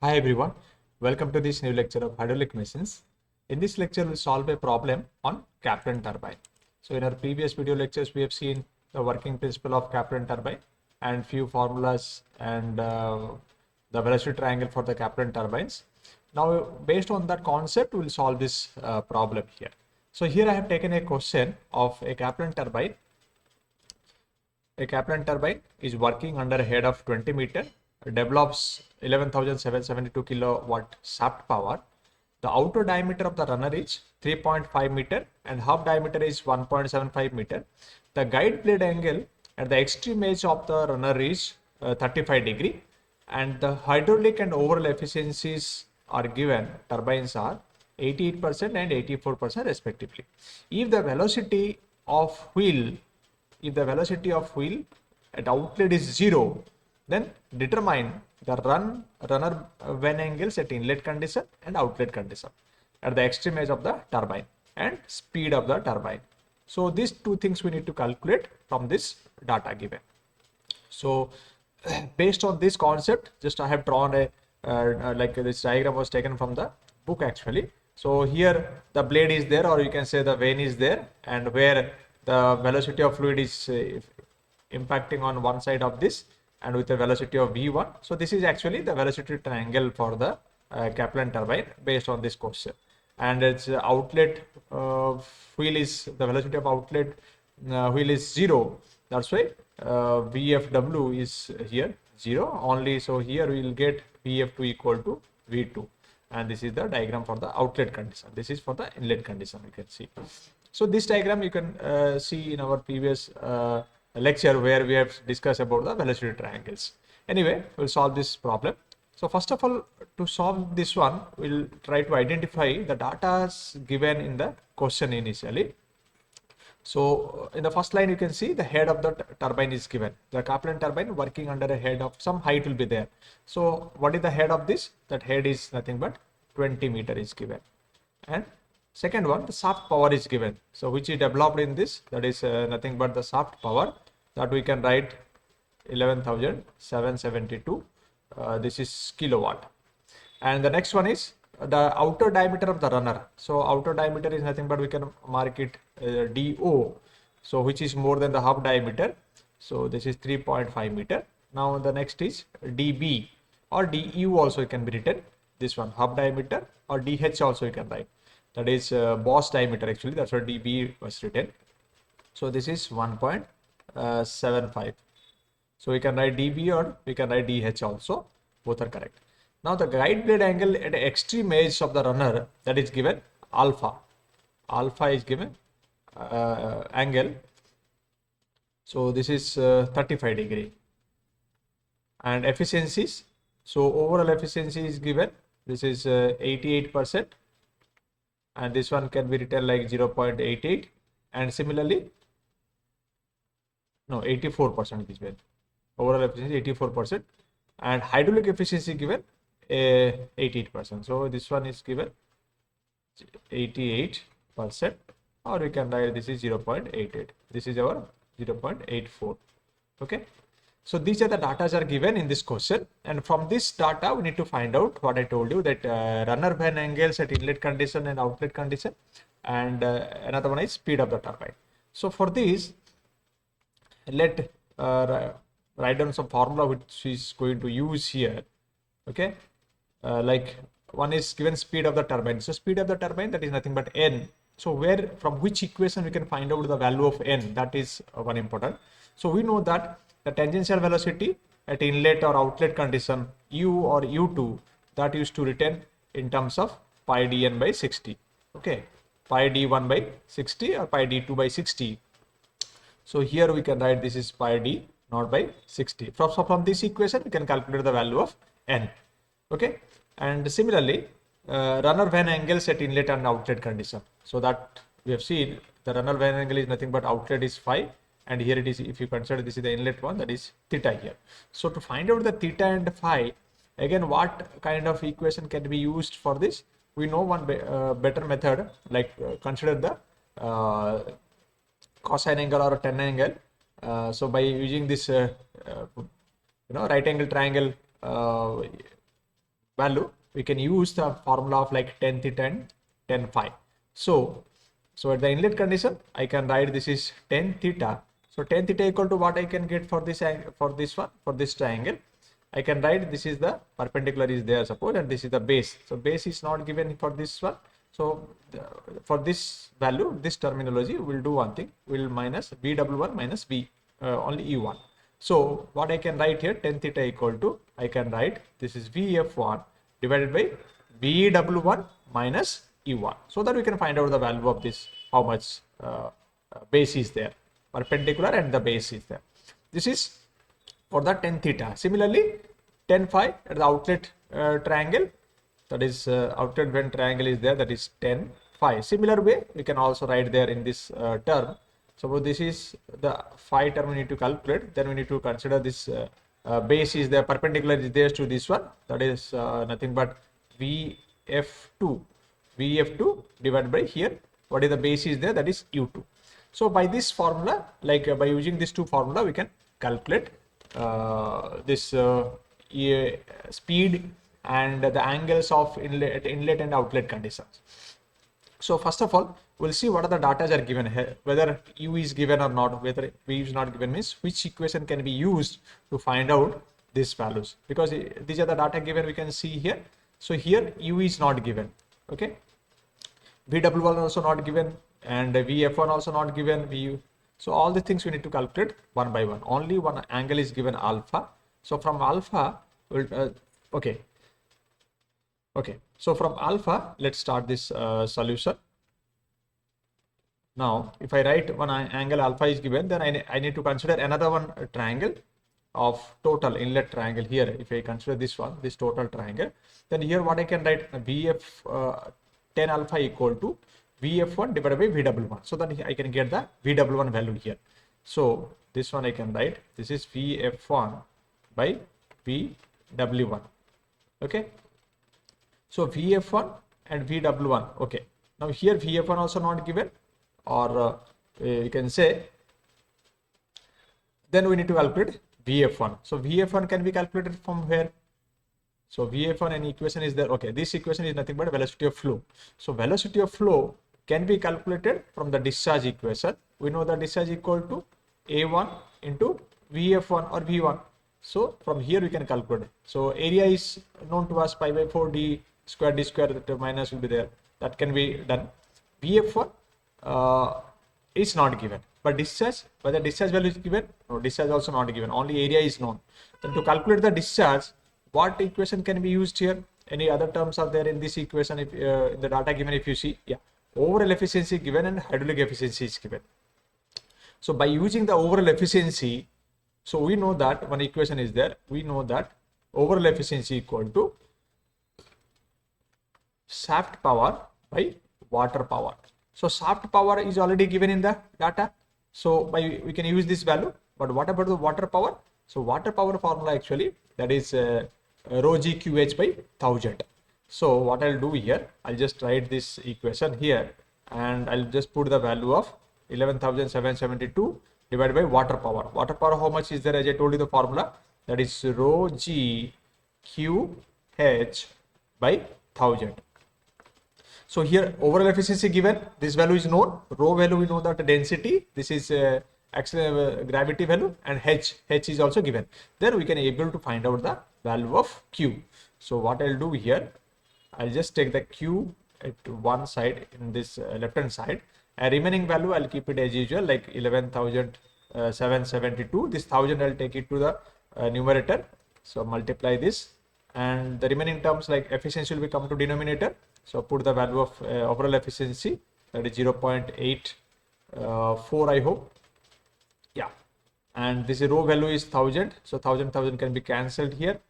Hi everyone, welcome to this new lecture of hydraulic machines. In this lecture, we'll solve a problem on Kaplan turbine. So in our previous video lectures, we have seen the working principle of Kaplan turbine and few formulas and the velocity triangle for the Kaplan turbines. Now, based on that concept, we'll solve this problem here. So here I have taken a question of a Kaplan turbine. A Kaplan turbine is working under a head of 20 meter, develops 11,772 kilowatt shaft power. The outer diameter of the runner is 3.5 meter and half diameter is 1.75 meter. The guide blade angle at the extreme edge of the runner is 35 degree and the hydraulic and overall efficiencies are given. Turbines are 88% and 84% respectively. If the velocity of wheel at outlet is 0, then determine the runner vane angles at inlet condition and outlet condition at the extreme edge of the turbine and speed of the turbine. So these two things we need to calculate from this data given. So based on this concept, just I have drawn a like this diagram was taken from the book actually. So here the blade is there, or you can say the vane is there, and where the velocity of fluid is impacting on one side of this and with a velocity of v1. So this is actually the velocity triangle for the Kaplan turbine based on this question. And its outlet wheel is the velocity of outlet wheel is 0. That's why VFW is here 0 only. So here we will get VF2 equal to V2. And this is the diagram for the outlet condition. This is for the inlet condition, you can see. So this diagram you can see in our previous lecture where we have discussed about the velocity triangles. Anyway, we'll solve this problem. So first of all, to solve this one, we'll try to identify the data given in the question initially. So in the first line, you can see the head of the turbine is given. The Kaplan turbine working under a head of some height will be there. So what is the head of this? That head is nothing but 20 meter is given. And second one, the shaft power is given. So which is developed in this, that is nothing but the shaft power that we can write 11,772. This is kilowatt. And the next one is the outer diameter of the runner. So outer diameter is nothing but we can mark it DO. So which is more than the half diameter. So this is 3.5 meter. Now the next is DB or DU also can be written. This one half diameter, or DH also you can write. That is boss diameter actually. That's what DB was written. So this is 1.75. So we can write DB or we can write DH also. Both are correct. Now the guide blade angle at the extreme edge of the runner, that is given alpha. Alpha is given angle. So this is 35 degree. And efficiencies. So overall efficiency is given. This is 88%. And this one can be written like 0.88. And similarly, no, 84% is given. Overall efficiency 84%. And hydraulic efficiency given 88%. So this one is given 88%, or we can write this is 0.88. This is our 0.84. Okay. So these are the data are given in this question, and from this data we need to find out what I told you, that runner vane angles at inlet condition and outlet condition, and another one is speed of the turbine. So for this, let write down some formula which is going to use here. Okay, like one is given speed of the turbine. So speed of the turbine, that is nothing but n. So where, from which equation we can find out the value of n, that is one important. So we know that the tangential velocity at inlet or outlet condition u or u2, that used to written in terms of pi dn by 60. Okay, pi d1 by 60 or pi d2 by 60. So here we can write this is pi d not by 60. From this equation we can calculate the value of n. Okay, and similarly runner vane angles at inlet and outlet condition. So that we have seen the runner vane angle is nothing but outlet is phi, and here it is, if you consider this is the inlet one, that is theta here. So to find out the theta and phi, again what kind of equation can be used for this? We know one better method, like consider the cosine angle or tan angle. So by using this right angle triangle value, we can use the formula of like 10 theta and 10 phi. So at the inlet condition, I can write this is 10 theta. So 10 theta equal to what I can get for this for this one, for this triangle. I can write this is the perpendicular is there, suppose, and this is the base. So base is not given for this one. So for this value, this terminology, we'll do one thing. We'll minus VW1 minus V only E1. So what I can write here, 10 theta equal to, I can write this is VF1 divided by VW1 minus E1. So that we can find out the value of this, how much base is there, perpendicular and the base is there. This is for the 10 theta. Similarly, 10 phi at the outlet triangle, that is outlet vane triangle is there, that is 10 phi. Similar way, we can also write there in this term. Suppose this is the phi term we need to calculate, then we need to consider this base is the perpendicular is there to this one, that is nothing but VF2 divided by here, what is the base is there, that is U2. So by this formula, like by using this two formula, we can calculate this speed and the angles of inlet and outlet conditions. So first of all, we'll see what are the data are given here, whether U is given or not. Whether V is not given means which equation can be used to find out these values, because these are the data given, we can see here. So here U is not given, okay, VW1 also not given, and VF1 also not given, VU. So all the things we need to calculate one by one. Only one angle is given, alpha. So from alpha, we'll, okay. So from alpha, let's start this solution. Now, if I write one angle alpha is given, then I need to consider another one triangle of total inlet triangle here. If I consider this one, this total triangle, then here what I can write, VF 10 alpha equal to VF1 divided by VW1. So that I can get the VW1 value here. So this one I can write, this is VF1 by VW1. Okay. So VF1 and VW1. Okay. Now here VF1 also not given, or you can say, then we need to calculate VF1. So VF1 can be calculated from where? So VF1 and equation is there. Okay, this equation is nothing but velocity of flow. So velocity of flow can be calculated from the discharge equation. We know the discharge equal to A1 into VF1 or V1. So from here we can calculate. So area is known to us, pi by 4 d square, the minus will be there. That can be done. VF1 is not given, but discharge, whether discharge value is given, no, discharge also not given, only area is known. Then to calculate the discharge, what equation can be used here? Any other terms are there in this equation? If in the data given, if you see, yeah, overall efficiency given and hydraulic efficiency is given. So by using the overall efficiency, so we know that one equation is there. We know that overall efficiency equal to shaft power by water power. So shaft power is already given in the data. So we can use this value. But what about the water power? So water power formula actually, that is rho g QH by 1000. So what I'll do here, I'll just write this equation here, and I'll just put the value of 11,772 divided by water power. Water power, how much is there? As I told you the formula, that is rho g QH by 1000. So here overall efficiency given, this value is known, rho value we know that density, this is gravity value, and h is also given. Then we can able to find out the value of Q. So what I'll do here, I'll just take the Q at one side in this left hand side, and remaining value I'll keep it as usual, like 11,772. This 1000 I'll take it to the numerator. So multiply this, and the remaining terms like efficiency will become to denominator. So put the value of overall efficiency, that is 0.84, I hope. Yeah. And this rho value is 1000. So 1000 can be cancelled here.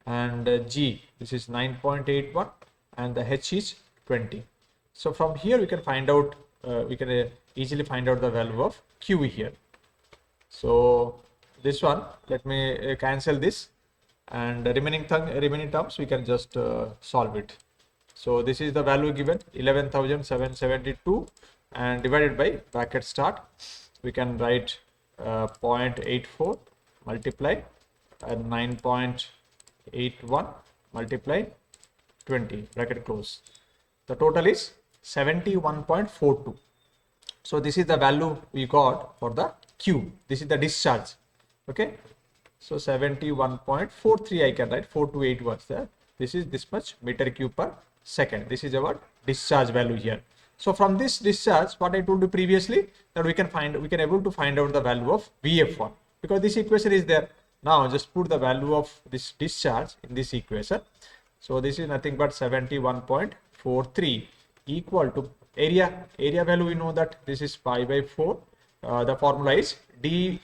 And G, this is 9.81, and the H is 20. So from here we can find out, we can easily find out the value of Q here. So this one, let me cancel this, and the remaining terms we can just solve it. So this is the value given, 11,772, and divided by bracket start, we can write 0.84 multiply and 9.81 multiply 20 bracket close. The total is 71.42. So this is the value we got for the Q. This is the discharge. Okay. So 71.43 I can write. 428 was there. This is this much meter cube per second. This is our discharge value here. So from this discharge, what I told you previously, that we can able to find out the value of VF1, because this equation is there. Now just put the value of this discharge in this equation. So this is nothing but 71.43 equal to area value. We know that this is pi by 4. The formula is d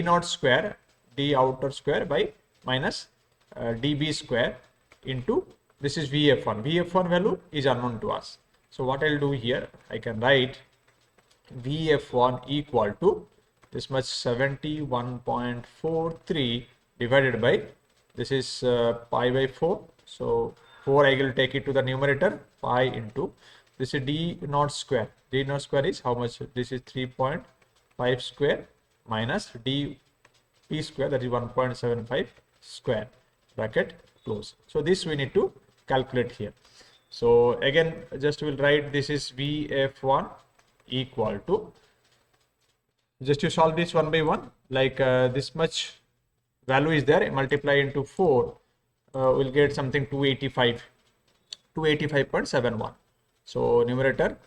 naught square, d outer square by minus db square into this is VF1. VF1 value is unknown to us. So what I'll do here, I can write VF1 equal to this much 71.43 divided by this is pi by 4. So 4 I will take it to the numerator, pi into this is d naught square. D naught square is how much? This is 3.5 square minus d p square, that is 1.75 square, bracket close. So this we need to calculate here. So again, just will write this is VF1 equal to, just to solve this one by one, like this much value is there, multiply into 4, we'll get something 285.71. So numerator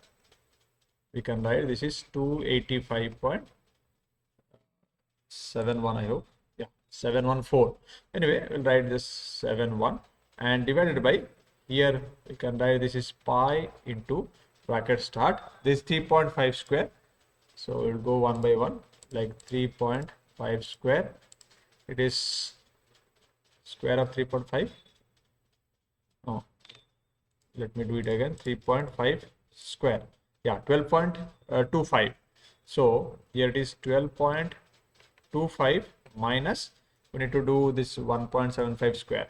we can write this is 285.71, I hope, yeah, 714. Anyway, we'll write this 71 and divided by, here we can write this is pi into bracket start, this 3.5 square. So we'll go one by one, like 3.5 square. It is square of 3.5. No, let me do it again. 3.5 square. Yeah, 12.25. So here it is 12.25 minus, we need to do this 1.75 square.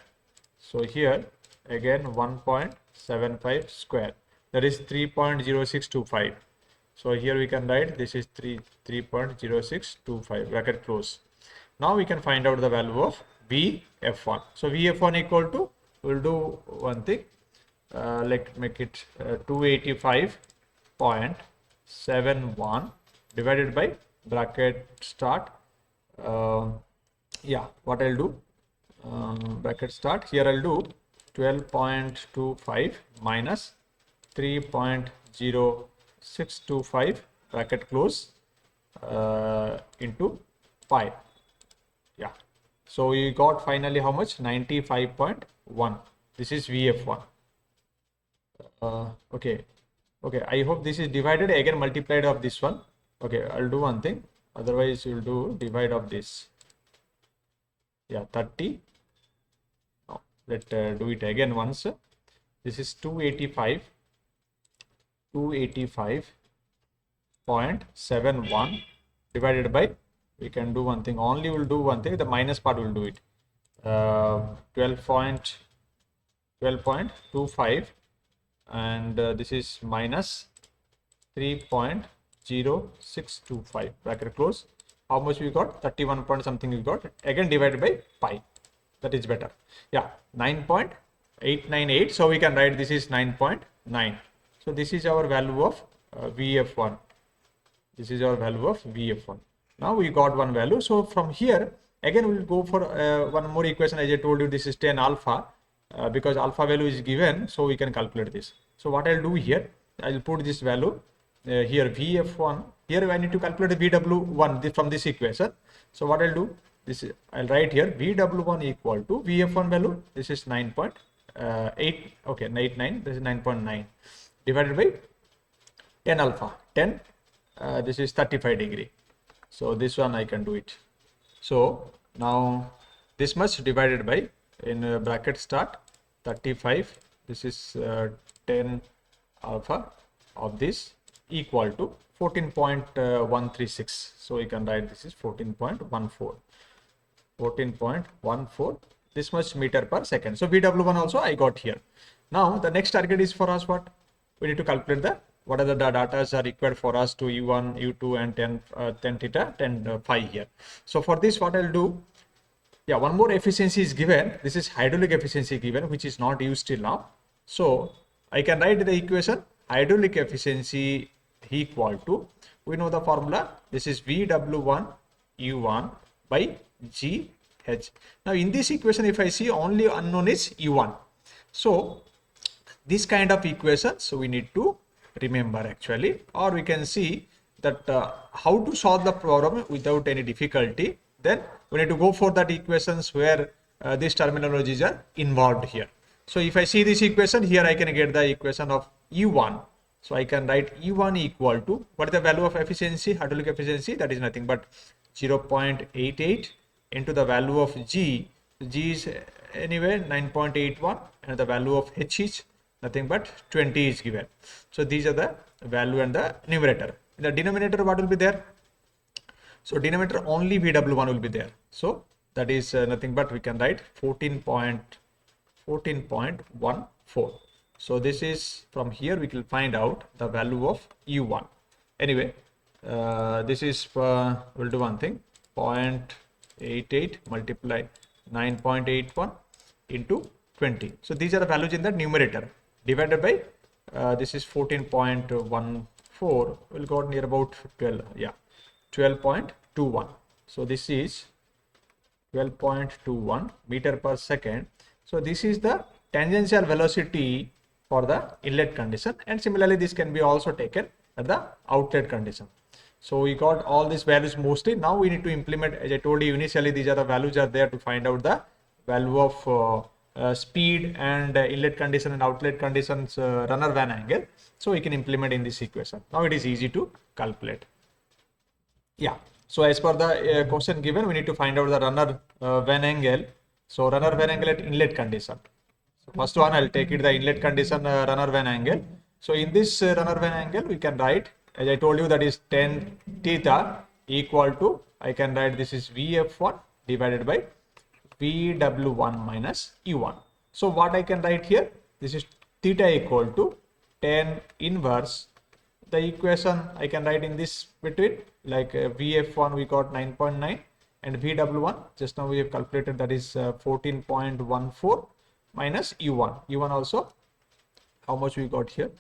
So here again 1.75 square, that is 3.0625. So here we can write this is 3.0625, bracket close. Now we can find out the value of VF1. So VF1 equal to, we'll do one thing, like make it 285.71 divided by bracket start. Yeah, what I'll do, bracket start, here I'll do 12.25 minus 3.0625 bracket close into pi. Yeah, so we got finally how much? 95.1. This is VF1. Okay, I hope this is divided, again multiplied of this one. Okay, I'll do one thing, otherwise you'll do divide of this. Yeah, 30. Let's do it again once. This is 285.71 divided by, we can do one thing, only we'll do one thing, the minus part will do it, 12.25 and this is minus 3.0625 bracket close. How much we got? 31 point something we got, again divided by pi, that is better. Yeah, 9.898. So we can write this is 9.9. So this is our value of VF1. This is our value of VF1. Now we got one value. So from here again we will go for one more equation. As I told you, this is 10 alpha because alpha value is given, so we can calculate this. So what I'll do here, I'll put this value here VF1. Here I need to calculate the VW1 from this equation. So what I'll do, this is, I'll write here VW1 equal to VF1 value. This is 9.8. Okay, 89. This is 9.9 divided by 10 alpha. 10. This is 35 degree. So this one I can do it. So now this much divided by, in bracket start, 35. This is 10 alpha of this equal to 14.136. So we can write this is 14.14. 14.14, this much meter per second. So VW1 also I got here. Now the next target is for us what? We need to calculate the, what are the data are required for us to U1, U2 and 10 theta, 10 phi here. So for this what I'll do, yeah, one more efficiency is given. This is hydraulic efficiency given, which is not used till now. So I can write the equation hydraulic efficiency equal to, we know the formula, this is VW1 U1 by GH. Now in this equation, if I see, only unknown is U1. So this kind of equations we need to remember actually, or we can see that how to solve the problem without any difficulty. Then we need to go for that equations where these terminologies are involved here. So if I see this equation here, I can get the equation of U1. So I can write U1 equal to, what is the value of efficiency, hydraulic efficiency? That is nothing but 0.88 into the value of G. G is anyway 9.81, and the value of H is nothing but 20 is given. So these are the value and the numerator. In the denominator, what will be there? So denominator only VW1 will be there. So that is nothing but we can write 14.14. So this is, from here we will find out the value of U1. Anyway, this is we'll do one thing, 0.88 multiply 9.81 into 20. So these are the values in the numerator, divided by this is 14.14, will go near about 12, yeah, 12.21. So this is 12.21 meter per second. So this is the tangential velocity for the inlet condition, and similarly this can be also taken at the outlet condition. So we got all these values mostly. Now we need to implement, as I told you initially, these are the values are there to find out the value of speed and inlet condition and outlet conditions, runner vane angle. So we can implement in this equation. Now it is easy to calculate. Yeah. So as per the question given, we need to find out the runner vane angle. So runner vane angle at inlet condition. So first one, I'll take it the inlet condition runner vane angle. So in this runner vane angle, we can write, as I told you, that is tan theta equal to, I can write this is VF1 divided by VW1 minus U1. So what I can write here, this is theta equal to tan inverse. The equation I can write in this between, like VF1 we got 9.9 and VW1 just now we have calculated, that is 14.14 minus U1. U1 also, how much we got here,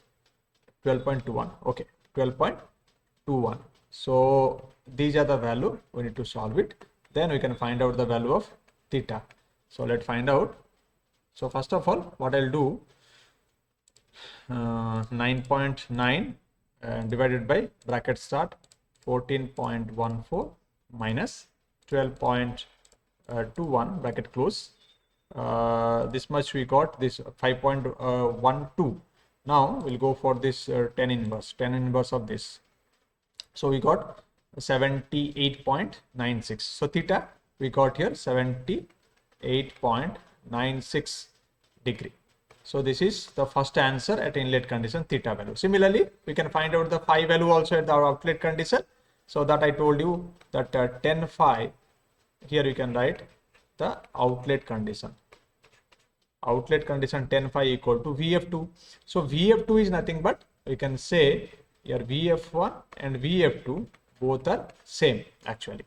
12.21. Okay, 12.21. So these are the value, we need to solve it. Then we can find out the value of theta. So let's find out. So first of all, what I'll do, 9.9 divided by bracket start 14.14 minus 12.21 bracket close. This much we got, this 5.12. Now we'll go for this tan inverse of this. So we got 78.96. So theta we got here 78.96 degree. So this is the first answer at inlet condition, theta value. Similarly, we can find out the phi value also at the outlet condition. So that I told you that tan phi, here we can write the outlet condition. Outlet condition tan phi equal to VF2. So VF2 is nothing but, we can say here VF1 and VF2 both are same actually.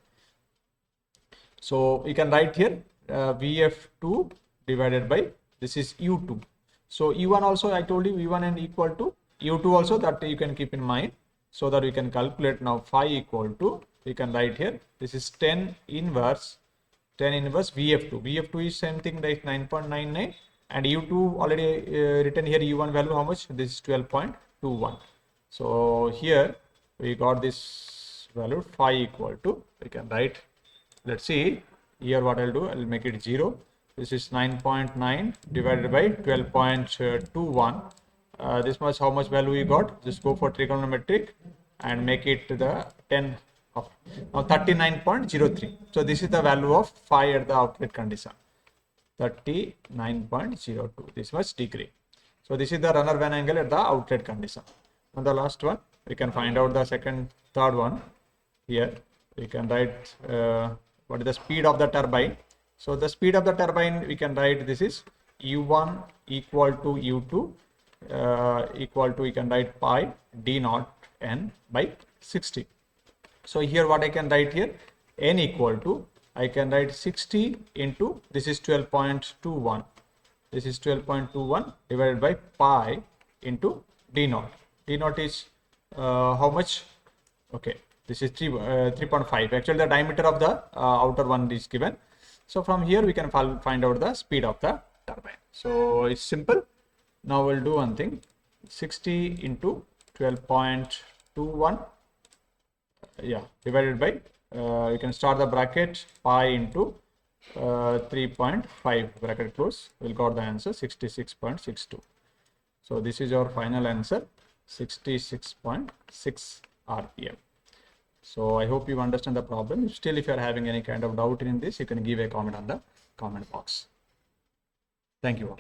So we can write here VF2 divided by, this is U2. So U1 also I told you V1 and equal to U2 also, that you can keep in mind, so that we can calculate now phi equal to, we can write here, this is tan inverse VF2. VF2 is same thing like 9.99 and U2 already written here, U1 value how much, this is 12.21. So here we got this value phi equal to, we can write, let's see here what I'll do, I'll make it 0. This is 9.9 divided by 12.21. This much, how much value we got? Just go for trigonometric and make it the 10 of now 39.03. So this is the value of phi at the outlet condition, 39.02. This much degree. So this is the runner vane angle at the outlet condition. Now the last one, we can find out the third one. Here we can write what is the speed of the turbine. So the speed of the turbine, we can write this is U1 equal to U2 equal to, we can write pi d naught n by 60. So here what I can write here, n equal to, I can write 60 into, this is 12.21. This is 12.21 divided by pi into d naught. D naught is how much? Okay, this is 3.5. Actually, the diameter of the outer one is given. So from here we can find out the speed of the turbine. So it's simple. Now we'll do one thing. 60 into 12.21, yeah, divided by, you can start the bracket, pi into 3.5, bracket close. We'll got the answer 66.62. So this is our final answer, 66.6 RPM. So I hope you understand the problem. Still, if you are having any kind of doubt in this, you can give a comment on the comment box. Thank you all.